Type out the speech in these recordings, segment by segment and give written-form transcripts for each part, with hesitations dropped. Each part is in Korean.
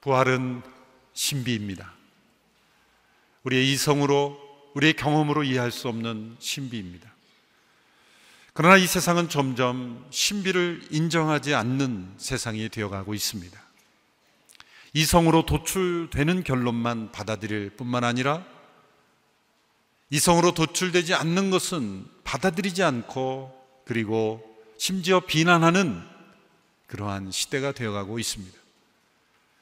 부활은 신비입니다. 우리의 이성으로, 우리의 경험으로 이해할 수 없는 신비입니다. 그러나 이 세상은 점점 신비를 인정하지 않는 세상이 되어가고 있습니다. 이성으로 도출되는 결론만 받아들일 뿐만 아니라 이성으로 도출되지 않는 것은 받아들이지 않고 그리고 심지어 비난하는 그러한 시대가 되어가고 있습니다.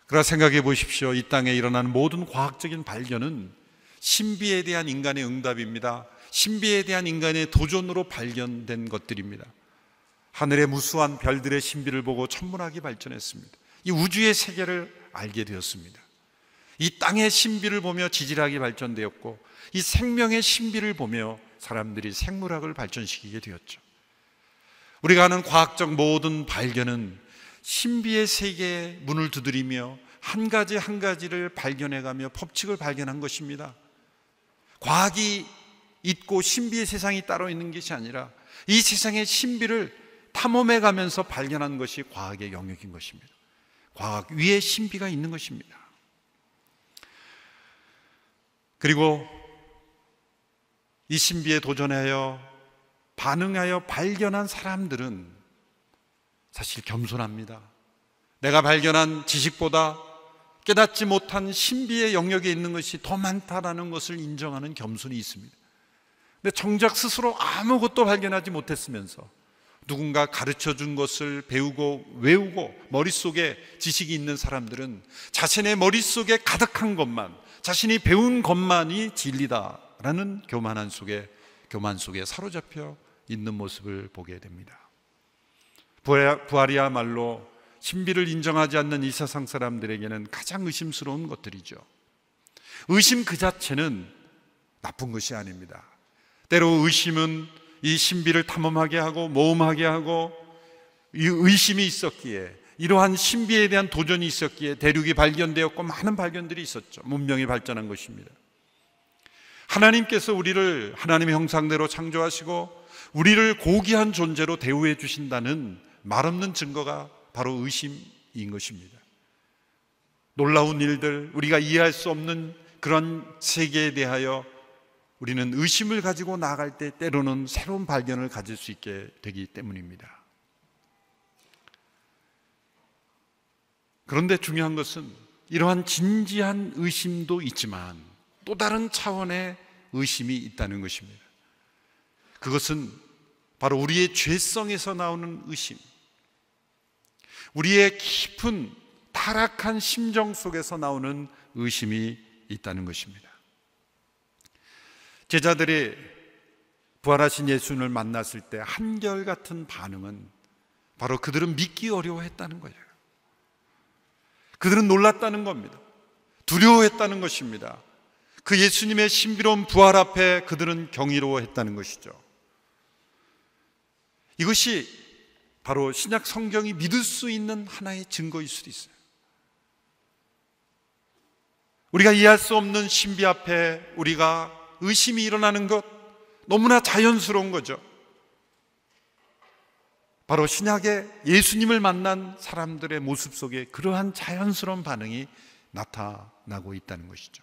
그러나 생각해 보십시오. 이 땅에 일어나는 모든 과학적인 발견은 신비에 대한 인간의 응답입니다. 신비에 대한 인간의 도전으로 발견된 것들입니다. 하늘의 무수한 별들의 신비를 보고 천문학이 발전했습니다. 이 우주의 세계를 알게 되었습니다. 이 땅의 신비를 보며 지질학이 발전되었고 이 생명의 신비를 보며 사람들이 생물학을 발전시키게 되었죠. 우리가 하는 과학적 모든 발견은 신비의 세계에 문을 두드리며 한 가지 한 가지를 발견해가며 법칙을 발견한 것입니다. 과학이 있고 신비의 세상이 따로 있는 것이 아니라 이 세상의 신비를 탐험해가면서 발견한 것이 과학의 영역인 것입니다. 과학 위에 신비가 있는 것입니다. 그리고 이 신비에 도전하여 반응하여 발견한 사람들은 사실 겸손합니다. 내가 발견한 지식보다 깨닫지 못한 신비의 영역에 있는 것이 더 많다라는 것을 인정하는 겸손이 있습니다. 근데 정작 스스로 아무것도 발견하지 못했으면서 누군가 가르쳐준 것을 배우고 외우고 머릿속에 지식이 있는 사람들은 자신의 머릿속에 가득한 것만, 자신이 배운 것만이 진리다라는 교만 속에 사로잡혀 있는 모습을 보게 됩니다. 부활이야말로 신비를 인정하지 않는 이 세상 사람들에게는 가장 의심스러운 것들이죠. 의심 그 자체는 나쁜 것이 아닙니다. 때로 의심은 이 신비를 탐험하게 하고 모험하게 하고, 이 의심이 있었기에, 이러한 신비에 대한 도전이 있었기에 대륙이 발견되었고 많은 발견들이 있었죠. 문명이 발전한 것입니다. 하나님께서 우리를 하나님의 형상대로 창조하시고 우리를 고귀한 존재로 대우해 주신다는 말없는 증거가 바로 의심인 것입니다. 놀라운 일들, 우리가 이해할 수 없는 그런 세계에 대하여 우리는 의심을 가지고 나아갈 때 때로는 새로운 발견을 가질 수 있게 되기 때문입니다. 그런데 중요한 것은 이러한 진지한 의심도 있지만 또 다른 차원의 의심이 있다는 것입니다. 그것은 바로 우리의 죄성에서 나오는 의심, 우리의 깊은 타락한 심정 속에서 나오는 의심이 있다는 것입니다. 제자들이 부활하신 예수님을 만났을 때 한결같은 반응은 바로 그들은 믿기 어려워했다는 거예요. 그들은 놀랐다는 겁니다. 두려워했다는 것입니다. 그 예수님의 신비로운 부활 앞에 그들은 경이로워했다는 것이죠. 이것이 바로 신약 성경이 믿을 수 있는 하나의 증거일 수도 있어요. 우리가 이해할 수 없는 신비 앞에 우리가 의심이 일어나는 것, 너무나 자연스러운 거죠. 바로 신약의 예수님을 만난 사람들의 모습 속에 그러한 자연스러운 반응이 나타나고 있다는 것이죠.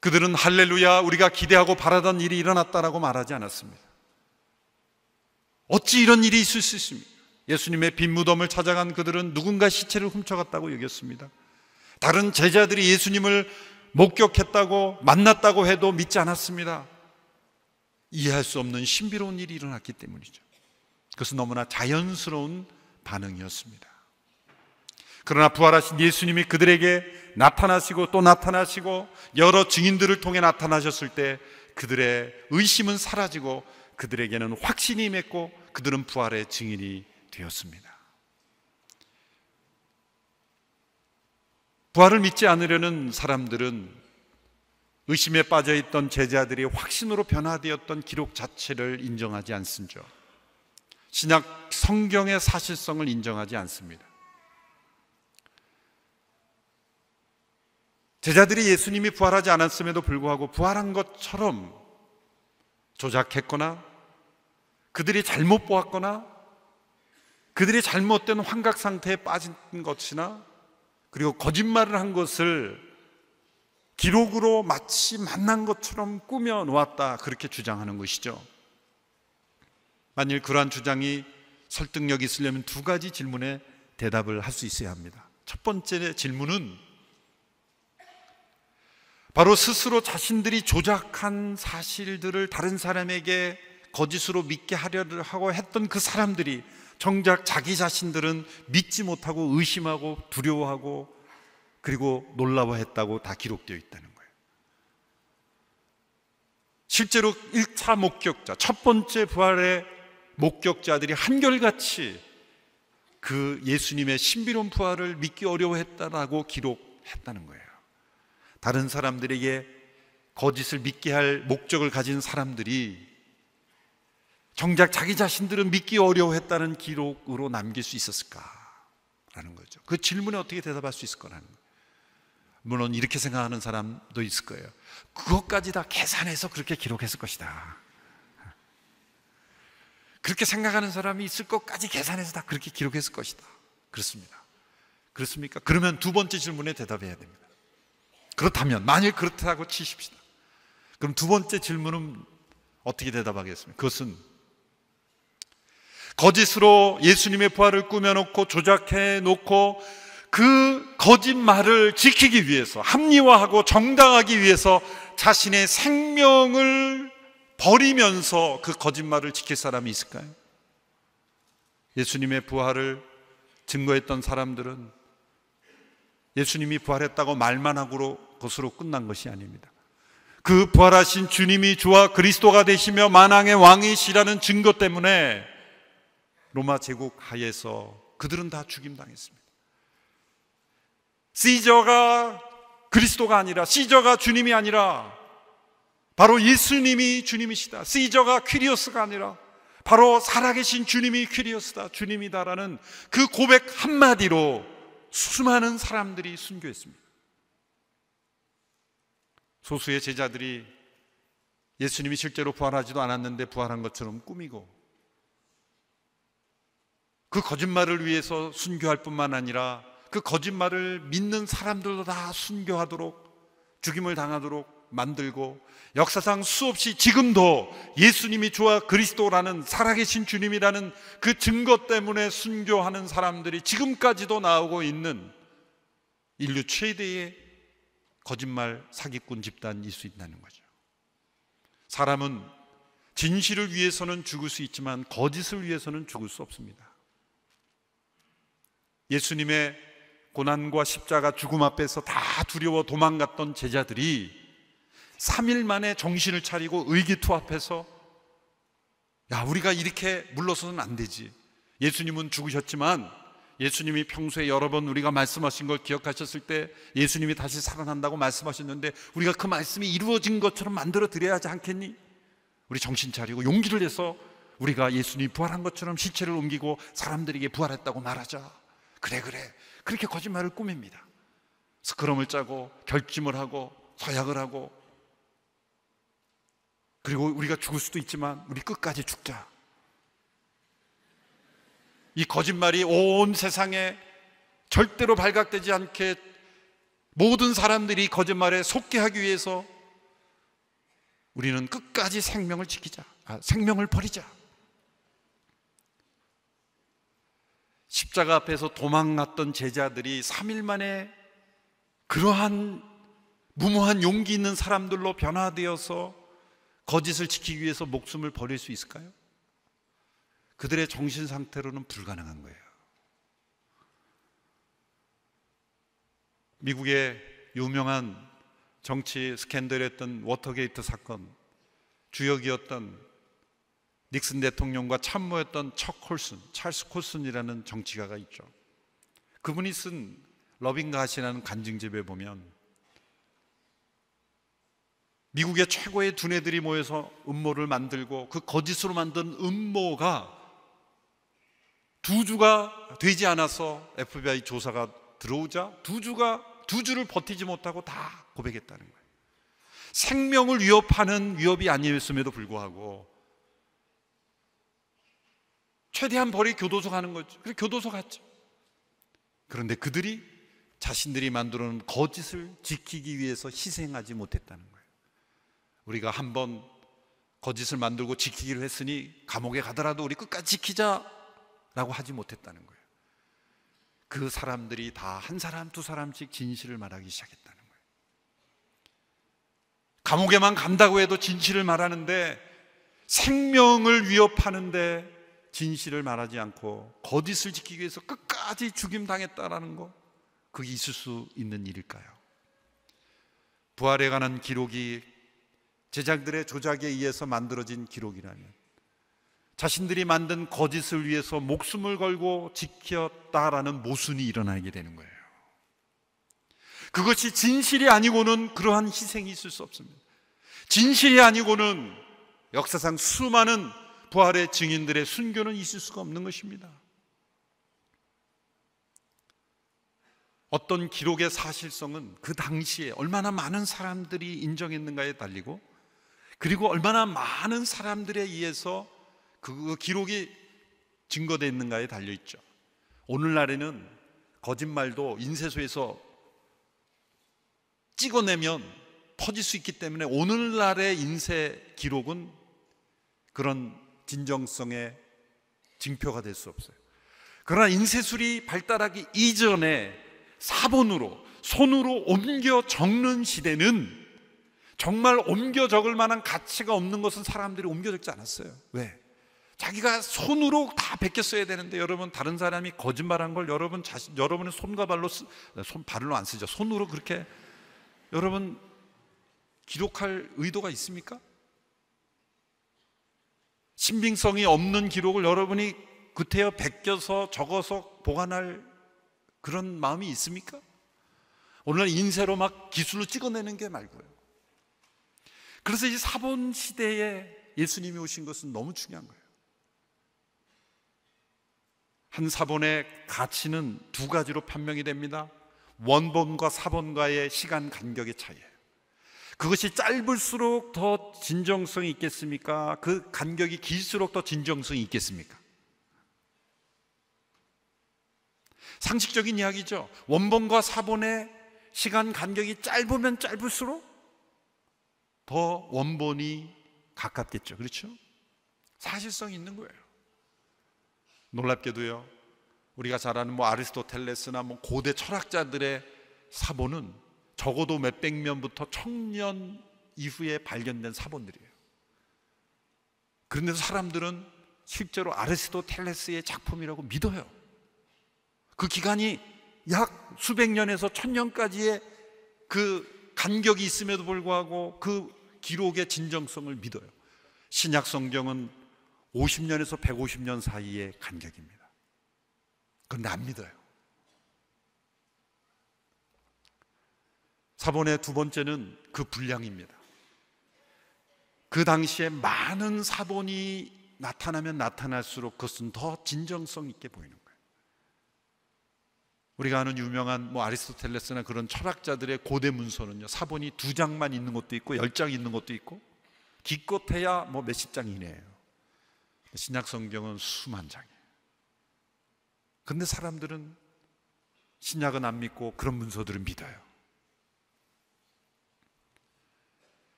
그들은 할렐루야, 우리가 기대하고 바라던 일이 일어났다라고 말하지 않았습니다. 어찌 이런 일이 있을 수 있습니까? 예수님의 빈 무덤을 찾아간 그들은 누군가 시체를 훔쳐갔다고 여겼습니다. 다른 제자들이 예수님을 목격했다고 만났다고 해도 믿지 않았습니다. 이해할 수 없는 신비로운 일이 일어났기 때문이죠. 그것은 너무나 자연스러운 반응이었습니다. 그러나 부활하신 예수님이 그들에게 나타나시고 또 나타나시고 여러 증인들을 통해 나타나셨을 때 그들의 의심은 사라지고 그들에게는 확신이 임했고 그들은 부활의 증인이 되었습니다. 부활을 믿지 않으려는 사람들은 의심에 빠져있던 제자들이 확신으로 변화되었던 기록 자체를 인정하지 않습니다. 신약 성경의 사실성을 인정하지 않습니다. 제자들이 예수님이 부활하지 않았음에도 불구하고 부활한 것처럼 조작했거나 그들이 잘못 보았거나 그들이 잘못된 환각 상태에 빠진 것이나 그리고 거짓말을 한 것을 기록으로 마치 만난 것처럼 꾸며 놓았다, 그렇게 주장하는 것이죠. 만일 그러한 주장이 설득력이 있으려면 두 가지 질문에 대답을 할 수 있어야 합니다. 첫 번째 질문은 바로 스스로 자신들이 조작한 사실들을 다른 사람에게 거짓으로 믿게 하려고 했던 그 사람들이 정작 자기 자신들은 믿지 못하고 의심하고 두려워하고 그리고 놀라워했다고 다 기록되어 있다는 거예요. 실제로 1차 목격자, 첫 번째 부활의 목격자들이 한결같이 그 예수님의 신비로운 부활을 믿기 어려워했다라고 기록했다는 거예요. 다른 사람들에게 거짓을 믿게 할 목적을 가진 사람들이 정작 자기 자신들은 믿기 어려워했다는 기록으로 남길 수 있었을까라는 거죠. 그 질문에 어떻게 대답할 수 있을 거라는 거예요. 물론 이렇게 생각하는 사람도 있을 거예요. 그것까지 다 계산해서 그렇게 기록했을 것이다. 그렇게 생각하는 사람이 있을 것까지 계산해서 다 그렇게 기록했을 것이다. 그렇습니다. 그렇습니까? 그러면 두 번째 질문에 대답해야 됩니다. 그렇다면, 만일 그렇다고 치십시다. 그럼 두 번째 질문은 어떻게 대답하겠습니까? 그것은 거짓으로 예수님의 부활을 꾸며놓고 조작해 놓고 그 거짓말을 지키기 위해서, 합리화하고 정당하기 위해서 자신의 생명을 버리면서 그 거짓말을 지킬 사람이 있을까요? 예수님의 부활을 증거했던 사람들은 예수님이 부활했다고 말만 하고 것으로 끝난 것이 아닙니다. 그 부활하신 주님이 주와 그리스도가 되시며 만왕의 왕이시라는 증거 때문에 로마 제국 하에서 그들은 다 죽임당했습니다. 시저가 그리스도가 아니라, 시저가 주님이 아니라 바로 예수님이 주님이시다. 시저가 퀴리오스가 아니라 바로 살아계신 주님이 퀴리오스다, 주님이다라는 그 고백 한마디로 수많은 사람들이 순교했습니다. 소수의 제자들이 예수님이 실제로 부활하지도 않았는데 부활한 것처럼 꾸미고 그 거짓말을 위해서 순교할 뿐만 아니라 그 거짓말을 믿는 사람들도 다 순교하도록, 죽임을 당하도록 만들고, 역사상 수없이 지금도 예수님이 주와 그리스도라는 살아계신 주님이라는 그 증거 때문에 순교하는 사람들이 지금까지도 나오고 있는 인류 최대의 거짓말 사기꾼 집단일 수 있다는 거죠. 사람은 진실을 위해서는 죽을 수 있지만 거짓을 위해서는 죽을 수 없습니다. 예수님의 고난과 십자가 죽음 앞에서 다 두려워 도망갔던 제자들이 3일 만에 정신을 차리고 의기투합해서, 야, 우리가 이렇게 물러서는 안 되지. 예수님은 죽으셨지만 예수님이 평소에 여러 번 우리가 말씀하신 걸 기억하셨을 때 예수님이 다시 살아난다고 말씀하셨는데 우리가 그 말씀이 이루어진 것처럼 만들어 드려야 하지 않겠니? 우리 정신 차리고 용기를 내서 우리가 예수님이 부활한 것처럼 시체를 옮기고 사람들에게 부활했다고 말하자. 그래 그렇게 거짓말을 꾸밉니다. 스크럼을 짜고 결심을 하고 서약을 하고, 그리고 우리가 죽을 수도 있지만 우리 끝까지 죽자. 이 거짓말이 온 세상에 절대로 발각되지 않게 모든 사람들이 이 거짓말에 속게 하기 위해서 우리는 끝까지 생명을 지키자, 생명을 버리자. 십자가 앞에서 도망갔던 제자들이 3일 만에 그러한 무모한 용기 있는 사람들로 변화되어서 거짓을 지키기 위해서 목숨을 버릴 수 있을까요? 그들의 정신 상태로는 불가능한 거예요. 미국의 유명한 정치 스캔들이었던 워터게이트 사건 주역이었던 닉슨 대통령과 참모였던 찰스 콜슨이라는 정치가가 있죠. 그분이 쓴 러빙갓이라는 간증집에 보면 미국의 최고의 두뇌들이 모여서 음모를 만들고 그 거짓으로 만든 음모가 2주가 되지 않아서 FBI 조사가 들어오자 2주를 버티지 못하고 다 고백했다는 거예요. 생명을 위협하는 위협이 아니었음에도 불구하고 최대한 벌이 교도소 가는 거죠. 그래서 교도소 갔죠. 그런데 그들이 자신들이 만들어 놓은 거짓을 지키기 위해서 희생하지 못했다는 거예요. 우리가 한번 거짓을 만들고 지키기로 했으니 감옥에 가더라도 우리 끝까지 지키자라고 하지 못했다는 거예요. 그 사람들이 다 한 사람 두 사람씩 진실을 말하기 시작했다는 거예요. 감옥에만 간다고 해도 진실을 말하는데, 생명을 위협하는데 진실을 말하지 않고 거짓을 지키기 위해서 끝까지 죽임당했다라는 거, 그게 있을 수 있는 일일까요? 부활에 관한 기록이 제자들의 조작에 의해서 만들어진 기록이라면, 자신들이 만든 거짓을 위해서 목숨을 걸고 지켰다라는 모순이 일어나게 되는 거예요. 그것이 진실이 아니고는 그러한 희생이 있을 수 없습니다. 진실이 아니고는 역사상 수많은 부활의 증인들의 순교는 있을 수가 없는 것입니다. 어떤 기록의 사실성은 그 당시에 얼마나 많은 사람들이 인정했는가에 달리고, 그리고 얼마나 많은 사람들에 의해서 그 기록이 증거되어 있는가에 달려있죠. 오늘날에는 거짓말도 인쇄소에서 찍어내면 퍼질 수 있기 때문에 오늘날의 인쇄 기록은 그런 진정성의 징표가 될 수 없어요. 그러나 인쇄술이 발달하기 이전에 사본으로, 손으로 옮겨 적는 시대는 정말 옮겨 적을 만한 가치가 없는 것은 사람들이 옮겨 적지 않았어요. 왜? 자기가 손으로 다 베꼈어야 되는데, 여러분, 다른 사람이 거짓말한 걸 여러분의 손과 발로 발로 안 쓰죠. 손으로 그렇게 여러분 기록할 의도가 있습니까? 신빙성이 없는 기록을 여러분이 구태여 베껴서 적어서 보관할 그런 마음이 있습니까? 오늘날 인쇄로 막 기술로 찍어내는 게 말고요. 그래서 이 사본 시대에 예수님이 오신 것은 너무 중요한 거예요. 한 사본의 가치는 두 가지로 판명이 됩니다. 원본과 사본과의 시간 간격의 차이예요. 그것이 짧을수록 더 진정성이 있겠습니까? 그 간격이 길수록 더 진정성이 있겠습니까? 상식적인 이야기죠. 원본과 사본의 시간 간격이 짧으면 짧을수록 더 원본이 가깝겠죠. 그렇죠? 사실성이 있는 거예요. 놀랍게도요, 우리가 잘 아는 아리스토텔레스나 고대 철학자들의 사본은 적어도 몇백 년부터 1000년 이후에 발견된 사본들이에요. 그런데도 사람들은 실제로 아리스토텔레스의 작품이라고 믿어요. 그 기간이 약 수백 년에서 1000년까지의 그 간격이 있음에도 불구하고 그 기록의 진정성을 믿어요. 신약 성경은 50년에서 150년 사이의 간격입니다. 그런데 안 믿어요. 사본의 두 번째는 그 분량입니다. 그 당시에 많은 사본이 나타나면 나타날수록 그것은 더 진정성 있게 보이는 거예요. 우리가 아는 유명한 아리스토텔레스나 그런 철학자들의 고대 문서는요, 사본이 2장만 있는 것도 있고 10장 있는 것도 있고, 기껏해야 몇십 장 이내예요. 신약 성경은 수만 장이에요. 그런데 사람들은 신약은 안 믿고 그런 문서들은 믿어요.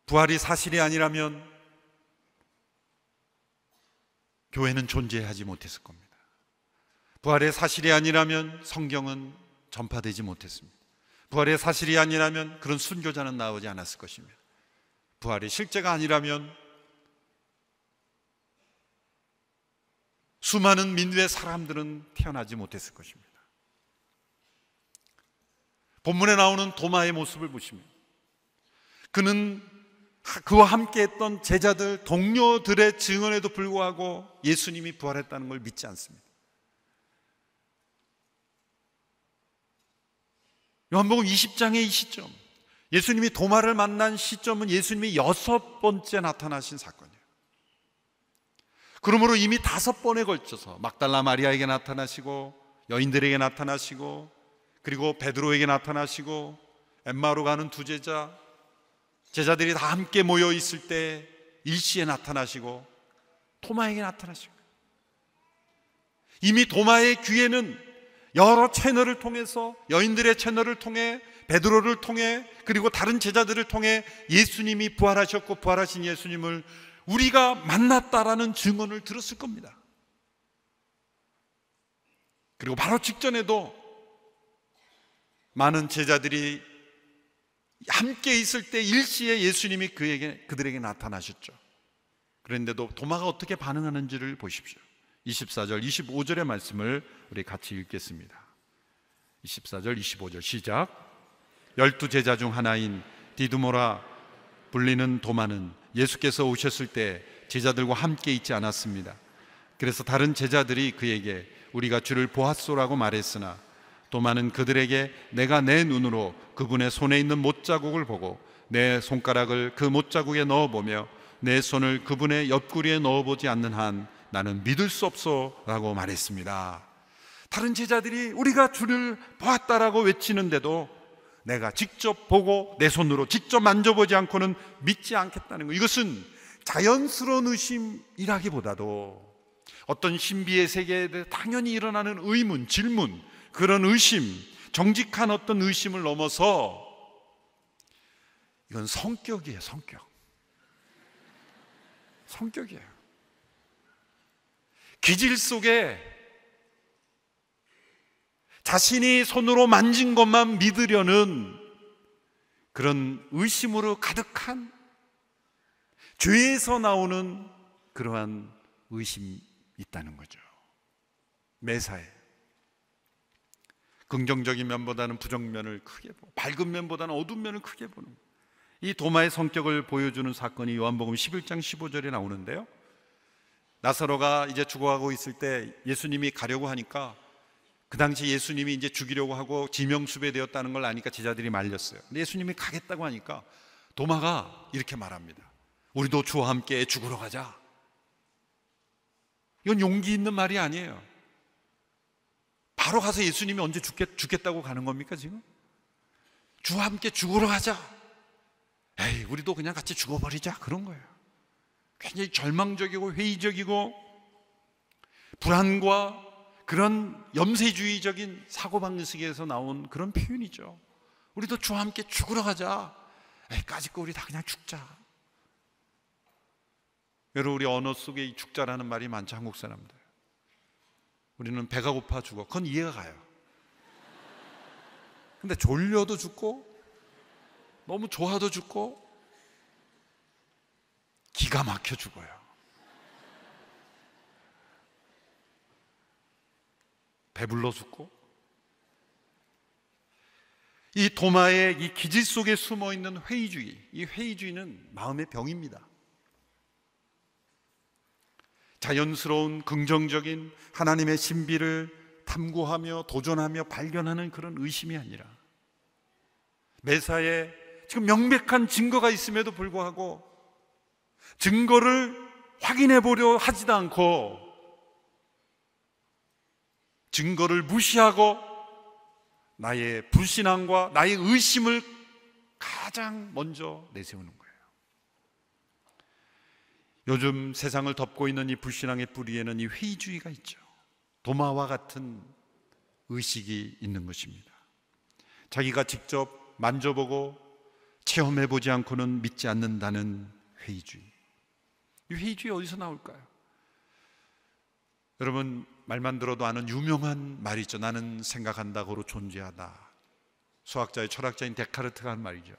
부활이 사실이 아니라면 교회는 존재하지 못했을 겁니다. 부활의 사실이 아니라면 성경은 전파되지 못했습니다. 부활의 사실이 아니라면 그런 순교자는 나오지 않았을 것입니다. 부활이 실제가 아니라면 수많은 민류의 사람들은 태어나지 못했을 것입니다. 본문에 나오는 도마의 모습을 보시면, 그는 그와 함께 했던 제자들, 동료들의 증언에도 불구하고 예수님이 부활했다는 걸 믿지 않습니다. 요한복음 20장의 이 시점, 예수님이 도마를 만난 시점은 예수님이 6번째 나타나신 사건이에요. 그러므로 이미 5번에 걸쳐서 막달라 마리아에게 나타나시고, 여인들에게 나타나시고, 그리고 베드로에게 나타나시고, 엠마오로 가는 두 제자들이 다 함께 모여 있을 때 일시에 나타나시고 도마에게 나타나시고, 이미 도마의 귀에는 여러 채널을 통해서, 여인들의 채널을 통해, 베드로를 통해, 그리고 다른 제자들을 통해 예수님이 부활하셨고 부활하신 예수님을 우리가 만났다라는 증언을 들었을 겁니다. 그리고 바로 직전에도 많은 제자들이 함께 있을 때 일시에 예수님이 그들에게 나타나셨죠. 그런데도 도마가 어떻게 반응하는지를 보십시오. 24절, 25절의 말씀을 우리 같이 읽겠습니다. 24절, 25절 시작. 12 제자 중 하나인 디두모라 불리는 도마는 예수께서 오셨을 때 제자들과 함께 있지 않았습니다. 그래서 다른 제자들이 그에게 우리가 주를 보았소라고 말했으나 도마는 그들에게 내가 내 눈으로 그분의 손에 있는 못자국을 보고 내 손가락을 그 못자국에 넣어보며 내 손을 그분의 옆구리에 넣어보지 않는 한 나는 믿을 수 없소라고 말했습니다. 다른 제자들이 우리가 주를 보았다라고 외치는데도 내가 직접 보고 내 손으로 직접 만져보지 않고는 믿지 않겠다는 것, 이것은 자연스러운 의심이라기보다도 어떤 신비의 세계에 대해 당연히 일어나는 의문, 질문, 그런 의심, 정직한 어떤 의심을 넘어서 이건 성격이에요. 성격이에요. 기질 속에 자신이 손으로 만진 것만 믿으려는 그런 의심으로 가득한, 죄에서 나오는 그러한 의심이 있다는 거죠. 매사에 긍정적인 면보다는 부정면을 크게 보고 밝은 면보다는 어두운 면을 크게 보는, 이 도마의 성격을 보여주는 사건이 요한복음 11장 15절에 나오는데요, 나사로가 이제 죽어가고 있을 때 예수님이 가려고 하니까, 그 당시 예수님이 이제 죽이려고 하고 지명수배되었다는 걸 아니까 제자들이 말렸어요. 근데 예수님이 가겠다고 하니까 도마가 이렇게 말합니다. 우리도 주와 함께 죽으러 가자. 이건 용기 있는 말이 아니에요. 바로 가서 예수님이 언제 죽겠다고 가는 겁니까 지금? 주와 함께 죽으러 가자. 에이, 우리도 그냥 같이 죽어버리자, 그런 거예요. 굉장히 절망적이고 회의적이고 불안과 그런 염세주의적인 사고방식에서 나온 그런 표현이죠. 우리도 주와 함께 죽으러 가자. 에이, 까짓거 우리 다 그냥 죽자. 여러분, 우리 언어 속에 이 죽자라는 말이 많죠, 한국 사람들. 우리는 배가 고파 죽어, 그건 이해가 가요. 근데 졸려도 죽고 너무 좋아도 죽고 기가 막혀 죽어요. 배불러 죽고. 이 도마의 이 기질 속에 숨어있는 회의주의, 이 회의주의는 마음의 병입니다. 자연스러운 긍정적인 하나님의 신비를 탐구하며 도전하며 발견하는 그런 의심이 아니라, 매사에 지금 명백한 증거가 있음에도 불구하고 증거를 확인해 보려 하지도 않고 증거를 무시하고 나의 불신앙과 나의 의심을 가장 먼저 내세우는 거예요. 요즘 세상을 덮고 있는 이 불신앙의 뿌리에는 이 회의주의가 있죠. 도마와 같은 의식이 있는 것입니다. 자기가 직접 만져보고 체험해보지 않고는 믿지 않는다는 회의주의. 이 회의주의 어디서 나올까요? 여러분, 말만 들어도 아는 유명한 말이 있죠. 나는 생각한다고로 존재하다. 수학자의 철학자인 데카르트가 한 말이죠.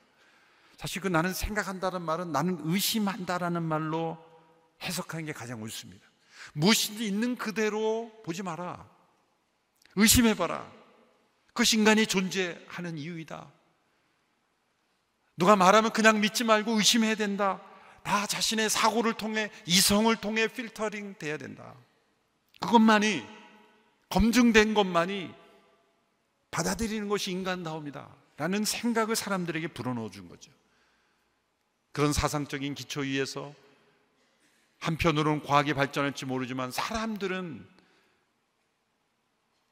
사실 그 나는 생각한다는 말은 나는 의심한다라는 말로 해석하는 게 가장 옳습니다. 무엇인지 있는 그대로 보지 마라. 의심해봐라. 그것이 인간이 존재하는 이유이다. 누가 말하면 그냥 믿지 말고 의심해야 된다. 다 자신의 사고를 통해, 이성을 통해 필터링 돼야 된다. 그것만이, 검증된 것만이 받아들이는 것이 인간다움이다 라는 생각을 사람들에게 불어넣어 준 거죠. 그런 사상적인 기초 위에서 한편으로는 과학이 발전할지 모르지만 사람들은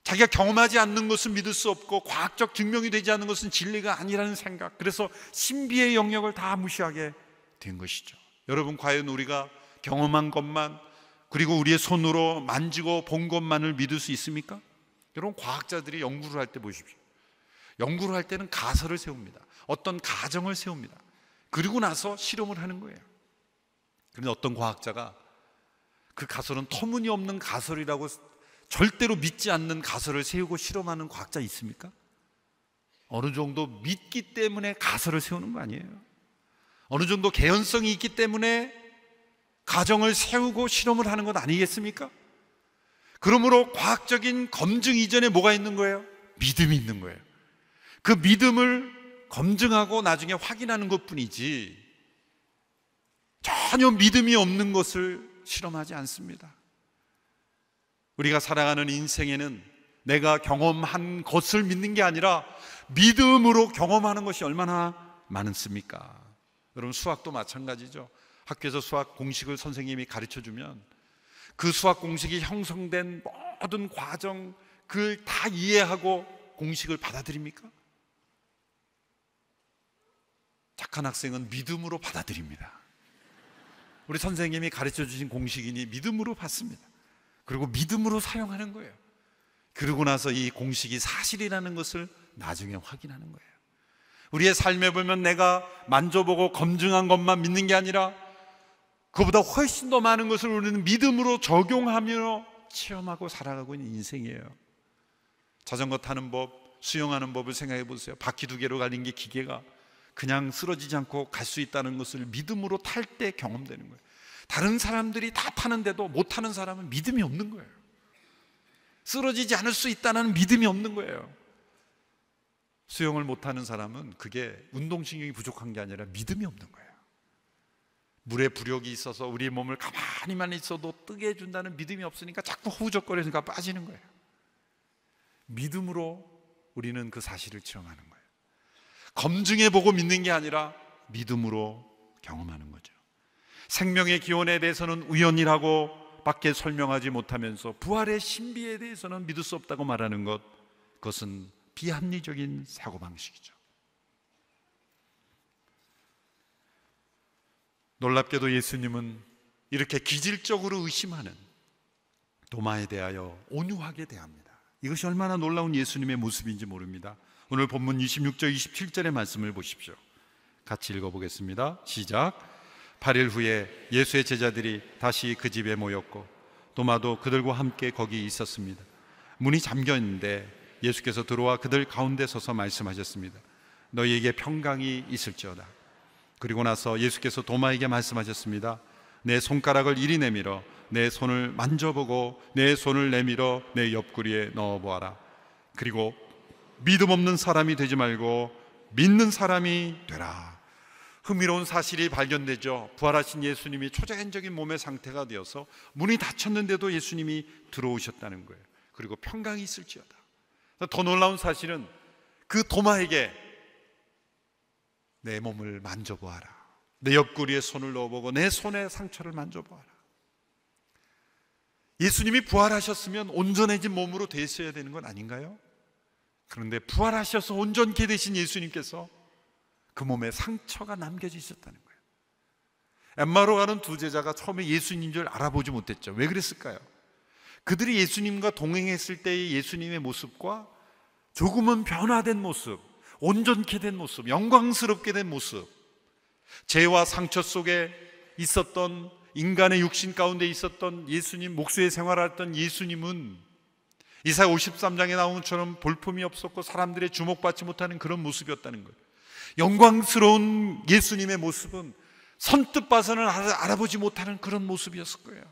자기가 경험하지 않는 것은 믿을 수 없고 과학적 증명이 되지 않는 것은 진리가 아니라는 생각, 그래서 신비의 영역을 다 무시하게 된 것이죠. 여러분, 과연 우리가 경험한 것만, 그리고 우리의 손으로 만지고 본 것만을 믿을 수 있습니까? 여러분, 과학자들이 연구를 할 때 보십시오. 연구를 할 때는 가설을 세웁니다. 어떤 가정을 세웁니다. 그리고 나서 실험을 하는 거예요. 그런데 어떤 과학자가 그 가설은 터무니없는 가설이라고 절대로 믿지 않는 가설을 세우고 실험하는 과학자 있습니까? 어느 정도 믿기 때문에 가설을 세우는 거 아니에요. 어느 정도 개연성이 있기 때문에 가정을 세우고 실험을 하는 것 아니겠습니까? 그러므로 과학적인 검증 이전에 뭐가 있는 거예요? 믿음이 있는 거예요. 그 믿음을 검증하고 나중에 확인하는 것뿐이지 전혀 믿음이 없는 것을 실험하지 않습니다. 우리가 살아가는 인생에는 내가 경험한 것을 믿는 게 아니라 믿음으로 경험하는 것이 얼마나 많습니까? 여러분, 수학도 마찬가지죠. 학교에서 수학 공식을 선생님이 가르쳐주면 그 수학 공식이 형성된 모든 과정, 그걸 다 이해하고 공식을 받아들입니까? 착한 학생은 믿음으로 받아들입니다. 우리 선생님이 가르쳐주신 공식이니 믿음으로 받습니다. 그리고 믿음으로 사용하는 거예요. 그러고 나서 이 공식이 사실이라는 것을 나중에 확인하는 거예요. 우리의 삶에 보면 내가 만져보고 검증한 것만 믿는 게 아니라 그보다 훨씬 더 많은 것을 우리는 믿음으로 적용하며 체험하고 살아가고 있는 인생이에요. 자전거 타는 법, 수영하는 법을 생각해 보세요. 바퀴 두 개로 가는 게 기계가 그냥 쓰러지지 않고 갈 수 있다는 것을 믿음으로 탈 때 경험되는 거예요. 다른 사람들이 다 타는데도 못 타는 사람은 믿음이 없는 거예요. 쓰러지지 않을 수 있다는 믿음이 없는 거예요. 수영을 못하는 사람은 그게 운동신경이 부족한 게 아니라 믿음이 없는 거예요. 물에 부력이 있어서 우리 몸을 가만히만 있어도 뜨게 해준다는 믿음이 없으니까 자꾸 허우적거리니까 빠지는 거예요. 믿음으로 우리는 그 사실을 체험하는 거예요. 검증해보고 믿는 게 아니라 믿음으로 경험하는 거죠. 생명의 기원에 대해서는 우연이라고 밖에 설명하지 못하면서 부활의 신비에 대해서는 믿을 수 없다고 말하는 것, 그것은 비합리적인 사고방식이죠. 놀랍게도 예수님은 이렇게 기질적으로 의심하는 도마에 대하여 온유하게 대합니다. 이것이 얼마나 놀라운 예수님의 모습인지 모릅니다. 오늘 본문 26절 27절의 말씀을 보십시오. 같이 읽어보겠습니다. 시작. 8일 후에 예수의 제자들이 다시 그 집에 모였고 도마도 그들과 함께 거기 있었습니다. 문이 잠겨 있는데 예수께서 들어와 그들 가운데 서서 말씀하셨습니다. 너희에게 평강이 있을지어다. 그리고 나서 예수께서 도마에게 말씀하셨습니다. 내 손가락을 이리 내밀어 내 손을 만져보고 내 손을 내밀어 내 옆구리에 넣어보아라. 그리고 믿음 없는 사람이 되지 말고 믿는 사람이 되라. 흥미로운 사실이 발견되죠. 부활하신 예수님이 초자연적인 몸의 상태가 되어서 문이 닫혔는데도 예수님이 들어오셨다는 거예요. 그리고 평강이 있을지어다. 더 놀라운 사실은 그 도마에게 내 몸을 만져보아라. 내 옆구리에 손을 넣어보고 내 손에 상처를 만져보아라. 예수님이 부활하셨으면 온전해진 몸으로 되었어야 되는 건 아닌가요? 그런데 부활하셔서 온전케 되신 예수님께서 그 몸에 상처가 남겨져 있었다는 거예요. 엠마오로 가는 두 제자가 처음에 예수님인 줄 알아보지 못했죠. 왜 그랬을까요? 그들이 예수님과 동행했을 때의 예수님의 모습과 조금은 변화된 모습, 온전케 된 모습, 영광스럽게 된 모습, 죄와 상처 속에 있었던 인간의 육신 가운데 있었던 예수님, 목수의 생활을 했던 예수님은 이사야 53장에 나온 것처럼 볼품이 없었고 사람들의 주목받지 못하는 그런 모습이었다는 거예요. 영광스러운 예수님의 모습은 선뜻 봐서는 알아보지 못하는 그런 모습이었을 거예요.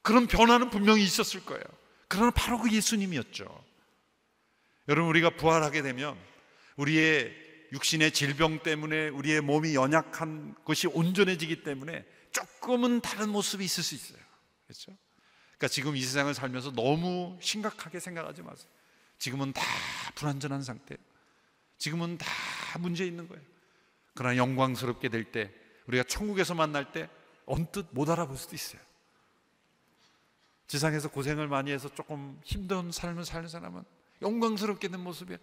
그런 변화는 분명히 있었을 거예요. 그러나 바로 그 예수님이었죠. 여러분, 우리가 부활하게 되면 우리의 육신의 질병 때문에 우리의 몸이 연약한 것이 온전해지기 때문에 조금은 다른 모습이 있을 수 있어요. 그렇죠? 그러니까 지금 이 세상을 살면서 너무 심각하게 생각하지 마세요. 지금은 다 불완전한 상태예요. 지금은 다 문제 있는 거예요. 그러나 영광스럽게 될 때, 우리가 천국에서 만날 때 언뜻 못 알아볼 수도 있어요. 지상에서 고생을 많이 해서 조금 힘든 삶을 사는 사람은 영광스럽게 된 모습에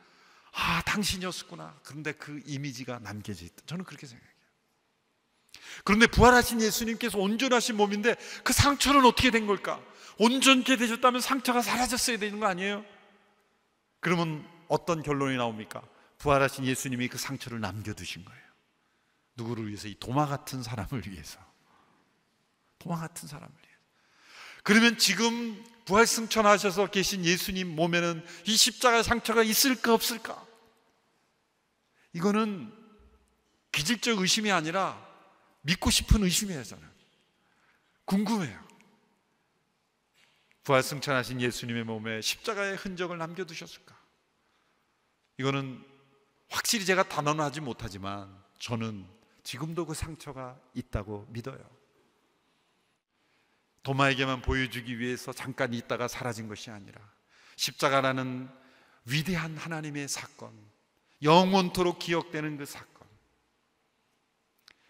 당신이었구나. 그런데 그 이미지가 남겨져 있다. 저는 그렇게 생각해요. 그런데 부활하신 예수님께서 온전하신 몸인데 그 상처는 어떻게 된 걸까? 온전케 되셨다면 상처가 사라졌어야 되는 거 아니에요? 그러면 어떤 결론이 나옵니까? 부활하신 예수님이 그 상처를 남겨두신 거예요. 누구를 위해서? 이 도마 같은 사람을 위해서. 도마 같은 사람을 위해서. 그러면 지금 부활승천하셔서 계신 예수님 몸에는 이 십자가의 상처가 있을까 없을까? 이거는 기질적 의심이 아니라 믿고 싶은 의심이에요. 저는 궁금해요. 부활승천하신 예수님의 몸에 십자가의 흔적을 남겨두셨을까? 이거는 확실히 제가 단언하지 못하지만 저는 지금도 그 상처가 있다고 믿어요. 도마에게만 보여주기 위해서 잠깐 있다가 사라진 것이 아니라 십자가라는 위대한 하나님의 사건, 영원토록 기억되는 그 사건,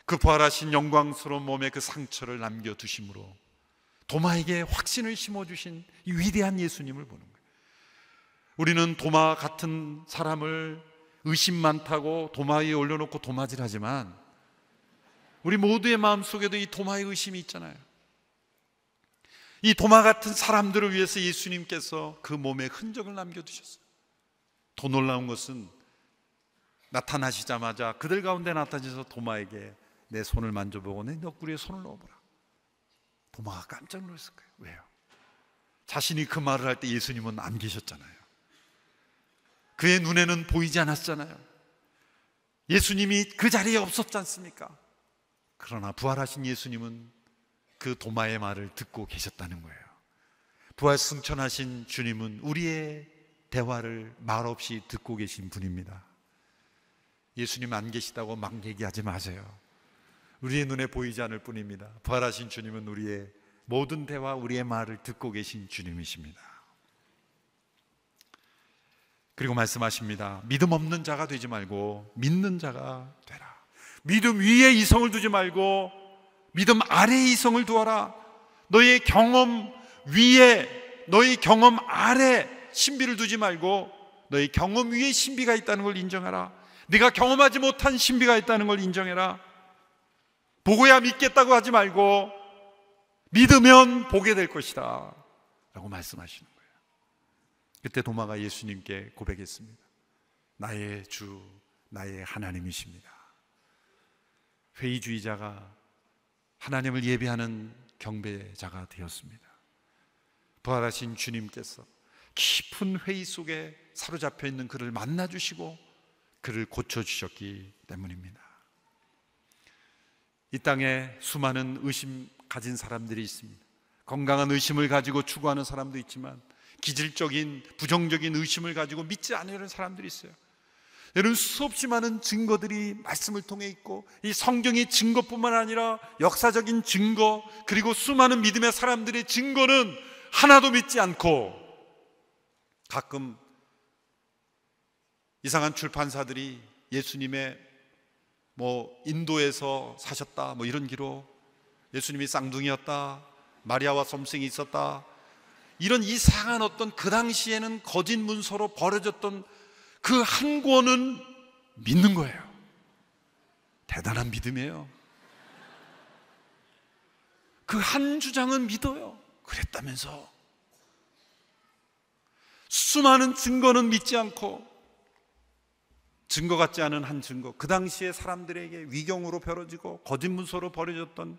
그 부활하신 영광스러운 몸에 그 상처를 남겨두심으로 도마에게 확신을 심어주신 이 위대한 예수님을 보는 거예요. 우리는 도마 같은 사람을 의심 많다고 도마 위에 올려놓고 도마질하지만 우리 모두의 마음속에도 이 도마의 의심이 있잖아요. 이 도마 같은 사람들을 위해서 예수님께서 그 몸에 흔적을 남겨두셨어요. 더 놀라운 것은 나타나시자마자 그들 가운데 나타나셔서 도마에게 내 손을 만져보고 내 옆구리에 손을 넣어보라. 도마가 깜짝 놀랐을 거예요. 왜요? 자신이 그 말을 할 때 예수님은 안 계셨잖아요. 그의 눈에는 보이지 않았잖아요. 예수님이 그 자리에 없었지 않습니까? 그러나 부활하신 예수님은 그 도마의 말을 듣고 계셨다는 거예요. 부활승천하신 주님은 우리의 대화를 말없이 듣고 계신 분입니다. 예수님 안 계시다고 막 얘기하지 마세요. 우리의 눈에 보이지 않을 뿐입니다. 부활하신 주님은 우리의 모든 대화, 우리의 말을 듣고 계신 주님이십니다. 그리고 말씀하십니다. 믿음 없는 자가 되지 말고 믿는 자가 되라. 믿음 위에 이성을 두지 말고 믿음 아래에 이성을 두어라. 너의 경험 위에, 너의 경험 아래 신비를 두지 말고 너의 경험 위에 신비가 있다는 걸 인정하라. 네가 경험하지 못한 신비가 있다는 걸 인정해라. 보고야 믿겠다고 하지 말고 믿으면 보게 될 것이다 라고 말씀하시는 거예요. 그때 도마가 예수님께 고백했습니다. 나의 주, 나의 하나님이십니다. 회의주의자가 하나님을 예배하는 경배자가 되었습니다. 부활하신 주님께서 깊은 회의 속에 사로잡혀 있는 그를 만나주시고 그를 고쳐주셨기 때문입니다. 이 땅에 수많은 의심 가진 사람들이 있습니다. 건강한 의심을 가지고 추구하는 사람도 있지만 기질적인 부정적인 의심을 가지고 믿지 않으려는 사람들이 있어요. 여러분, 수없이 많은 증거들이 말씀을 통해 있고 이 성경의 증거뿐만 아니라 역사적인 증거, 그리고 수많은 믿음의 사람들의 증거는 하나도 믿지 않고 가끔 이상한 출판사들이 예수님의 인도에서 사셨다 이런 기록, 예수님이 쌍둥이였다, 마리아와 썸씽이 있었다, 이런 이상한 어떤 그 당시에는 거짓 문서로 벌어졌던 그 한 권은 믿는 거예요. 대단한 믿음이에요. 그 한 주장은 믿어요. 그랬다면서 수많은 증거는 믿지 않고 증거 같지 않은 한 증거, 그 당시에 사람들에게 위경으로 벌어지고 거짓 문서로 벌어졌던,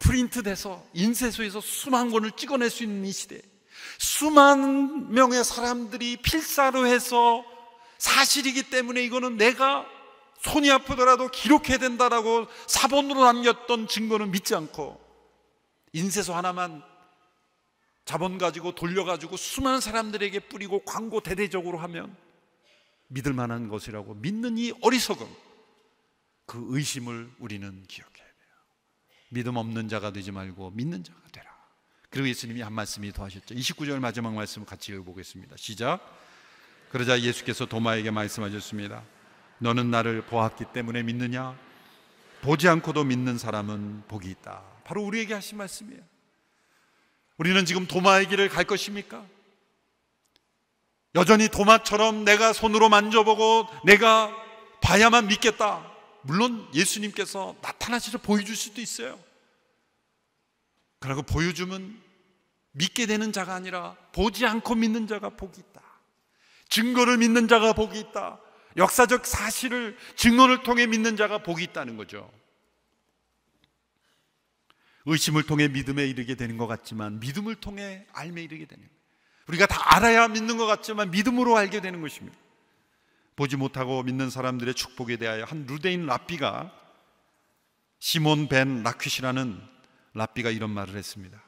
프린트돼서 인쇄소에서 수만 권을 찍어낼 수 있는 이 시대, 수만 명의 사람들이 필사로 해서 사실이기 때문에 이거는 내가 손이 아프더라도 기록해야 된다라고 사본으로 남겼던 증거는 믿지 않고 인쇄소 하나만 자본 가지고 돌려가지고 수많은 사람들에게 뿌리고 광고 대대적으로 하면 믿을 만한 것이라고 믿는 이 어리석음, 그 의심을 우리는 기억해야 돼요. 믿음 없는 자가 되지 말고 믿는 자가 되라. 그리고 예수님이 한 말씀이 더 하셨죠. 29절 마지막 말씀 같이 읽어보겠습니다. 시작. 그러자 예수께서 도마에게 말씀하셨습니다. 너는 나를 보았기 때문에 믿느냐? 보지 않고도 믿는 사람은 복이 있다. 바로 우리에게 하신 말씀이에요. 우리는 지금 도마의 길을 갈 것입니까? 여전히 도마처럼 내가 손으로 만져보고 내가 봐야만 믿겠다, 물론 예수님께서 나타나셔서 보여줄 수도 있어요. 그러고 보여주면 믿게 되는 자가 아니라 보지 않고 믿는 자가 복이 있다. 증거를 믿는 자가 복이 있다. 역사적 사실을 증언을 통해 믿는 자가 복이 있다는 거죠. 의심을 통해 믿음에 이르게 되는 것 같지만 믿음을 통해 알매 이르게 되는 거예요. 우리가 다 알아야 믿는 것 같지만 믿음으로 알게 되는 것입니다. 보지 못하고 믿는 사람들의 축복에 대하여 한 루데인 랍비가, 시몬 벤 라퀴시라는 랍비가 이런 말을 했습니다.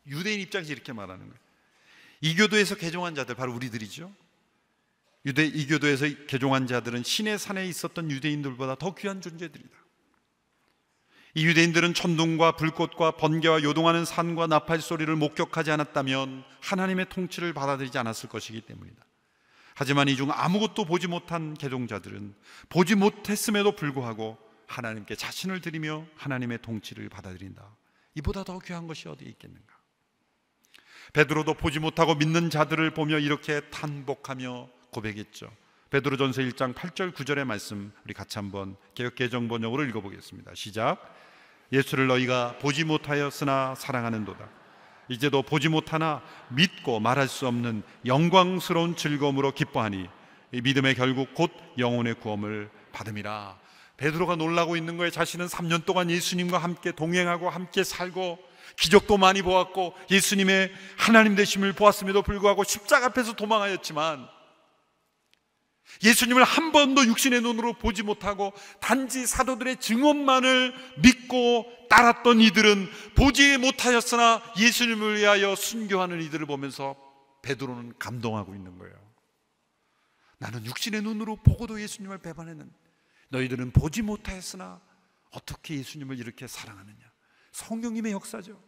유대인 입장에서 이렇게 말하는 거예요. 이교도에서 개종한 자들, 바로 우리들이죠. 이교도에서 개종한 자들은 신의 산에 있었던 유대인들보다 더 귀한 존재들이다. 이 유대인들은 천둥과 불꽃과 번개와 요동하는 산과 나팔 소리를 목격하지 않았다면 하나님의 통치를 받아들이지 않았을 것이기 때문이다. 하지만 이 중 아무것도 보지 못한 개종자들은 보지 못했음에도 불구하고 하나님께 자신을 드리며 하나님의 통치를 받아들인다. 이보다 더 귀한 것이 어디에 있겠는가? 베드로도 보지 못하고 믿는 자들을 보며 이렇게 탄복하며 고백했죠. 베드로전서 1장 8절 9절의 말씀, 우리 같이 한번 개역개정 번역으로 읽어보겠습니다. 시작. 예수를 너희가 보지 못하였으나 사랑하는도다. 이제도 보지 못하나 믿고 말할 수 없는 영광스러운 즐거움으로 기뻐하니 이 믿음의 결국 곧 영혼의 구원을 받음이라. 베드로가 놀라고 있는 거예요. 자신은 3년 동안 예수님과 함께 동행하고 함께 살고 기적도 많이 보았고 예수님의 하나님 되심을 보았음에도 불구하고 십자가 앞에서 도망하였지만 예수님을 한 번도 육신의 눈으로 보지 못하고 단지 사도들의 증언만을 믿고 따랐던 이들은 보지 못하였으나 예수님을 위하여 순교하는 이들을 보면서 베드로는 감동하고 있는 거예요. 나는 육신의 눈으로 보고도 예수님을 배반했는데 너희들은 보지 못하였으나 어떻게 예수님을 이렇게 사랑하느냐. 성령님의 역사죠.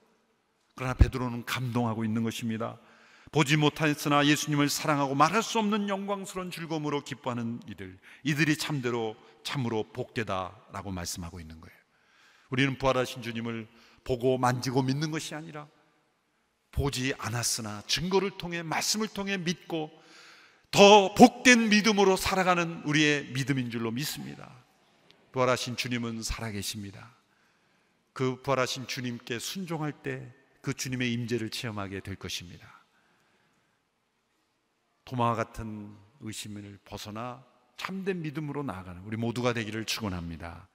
그러나 베드로는 감동하고 있는 것입니다. 보지 못하였으나 예수님을 사랑하고 말할 수 없는 영광스러운 즐거움으로 기뻐하는 이들이 참으로 복되다라고 말씀하고 있는 거예요. 우리는 부활하신 주님을 보고 만지고 믿는 것이 아니라 보지 않았으나 증거를 통해 말씀을 통해 믿고 더 복된 믿음으로 살아가는 우리의 믿음인 줄로 믿습니다. 부활하신 주님은 살아계십니다. 그 부활하신 주님께 순종할 때 그 주님의 임재를 체험하게 될 것입니다. 도마와 같은 의심을 벗어나 참된 믿음으로 나아가는 우리 모두가 되기를 축원합니다.